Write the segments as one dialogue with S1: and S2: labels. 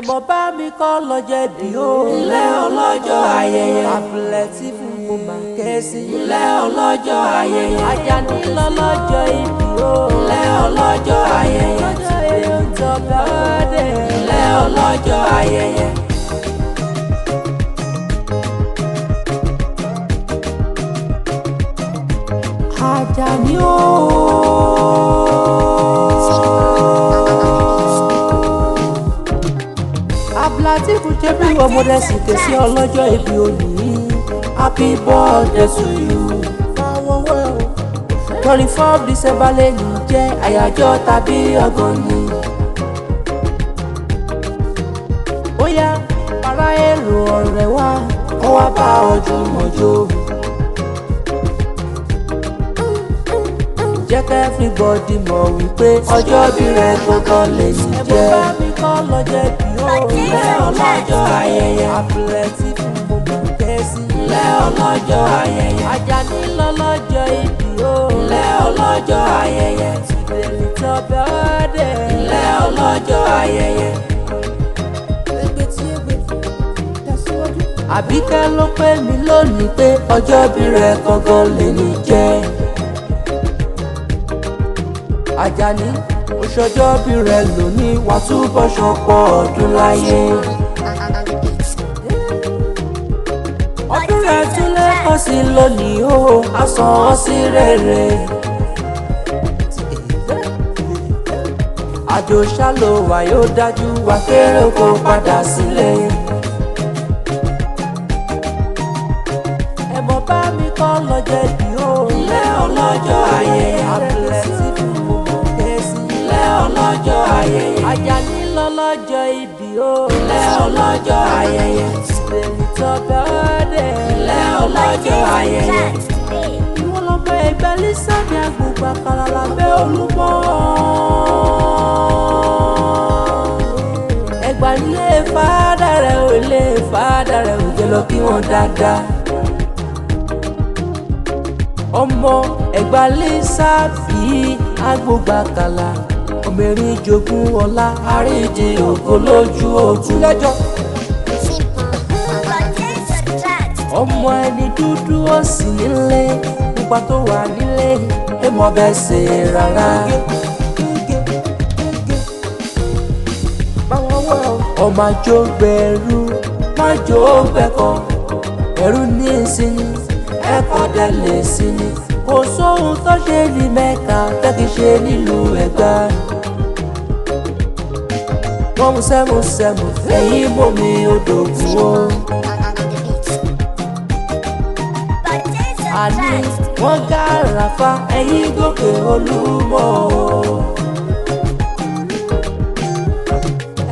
S1: ẹ̀mọ́ bá mi kọ́ lọ́jọ́ ìbí o. ilé ọlọ́jọ́ ayẹyẹ. àbúlẹ̀tì fún mo máa ké sí. ilé ọlọ́jọ́ ayẹyẹ. Ajani lọ́lọ́jọ́ ìbí o. ilé ọlọ́jọ́ ayẹyẹ. ilé ọlọ́jọ́ ayẹyẹ. Ajani o. Ablati Kuchebi ọmọdé sì ké sí ọlọ́jọ́ ìbí òní. Happy birthday to you. 24 December lẹ́nu jẹ́ àyájọ́ tàbí ọgbọ̀n ni. Ó yá para èrò ọ̀rẹ́ wa kó wá bá ọjọ́ mọ́jọ́. Jẹ́ ká everybody mọ̀ wípé ọjọ́ bí rẹ̀ gbọ́ngàn lè ní jẹ́. Ẹ̀bùn bá mi kọ́ lọ́jọ́ ìbí o. ilé ọlọ́jọ́ ayẹyẹ. àbúlẹ̀tì fún gbogbo kẹ́sì. ilé ọlọ́jọ́ ayẹyẹ. Ajani lọ́lọ́jọ́ ìbí o. ilé ọlọ́jọ́ ayẹyẹ. tìbẹ̀lì tọ́bẹ̀ ọ́dẹ̀. ilé ọlọ́jọ́ ayẹyẹ. Àbíkẹ́ ló pè mí lónìí pé ọjọ́ bí rẹ̀ gbọ́ngàn lè ní jẹ́. Ajani oṣọjọ́ bí rẹ̀ lónìí wà túbọ̀ ṣọ̀pọ̀ ọdún láyé. ọdún rẹ̀ tún lẹ́kọ̀ọ́ sí lónìí o, a sàn ọ́ sí rere. àjò ṣàlùwà yóò dájú wà kéré kó padà sílé. ẹ̀mọ́ bá mi kọ́ lọ́jọ́ ìbí o. ilé ọlọ́jọ́ ayẹyẹ. àbúlẹ̀tì ọlọ́jọ́ ayẹyẹ. Ajani lọ́lọ́jọ́ ìbí o. ilé ọlọ́jọ́ ayẹyẹ. tìbẹ̀lì tọ́bẹ̀ ọ́dẹ̀. ilé ọlọ́jọ́ ayẹyẹ. ìwọ lọ́mọ Ẹ̀gbá lísàmì àgbègbè àkàrà lábẹ́ Olúmọ. Ẹ̀gbá ilé fàdà rẹ̀ ò ilé fàdà rẹ̀ ò jẹ́ lọ kí wọ́n dáadáa. ọmọ Ẹ̀gbá lísàmì àgbègbè àkàrà. Obìnrin jogún ọlá àrídì ògo lójú ogun lẹ́jọ́. ọmọ ẹni dúdú ó sì nílé nípa tó wà nílé èèmọ̀ bẹ́ẹ̀ ṣe rárá. ọmọ àjò gbẹ̀rú májò gbẹ̀kọ́ ẹ̀rú ní ìsinmi ẹ̀kọ́ dẹ̀ lè sinmi. kò sóhun tó ṣe ní Mẹ́kà tẹ́kì ṣe nílùú Ẹ̀gbá. wọ́n mú sẹ́mùsẹ́mù ẹ̀yìn bomi odò ògùn o. àní wọ́n gá àràfà ẹ̀yìn gòkè Olúmọ o.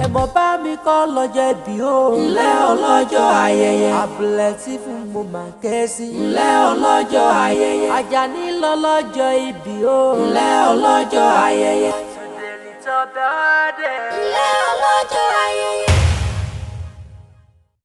S1: ẹ̀mọ́ bá mi kọ́ lọ́jọ́ ìbí o. ilé ọlọ́jọ́ ayẹyẹ. àbúlẹ̀tì fún mo máa ké sí. ilé ọlọ́jọ́ ayẹyẹ. Ajani lọ́lọ́jọ́ ìbí o. ilé ọlọ́jọ́ ayẹyẹ. ilé ọlọ́jọ́ ayẹyẹ.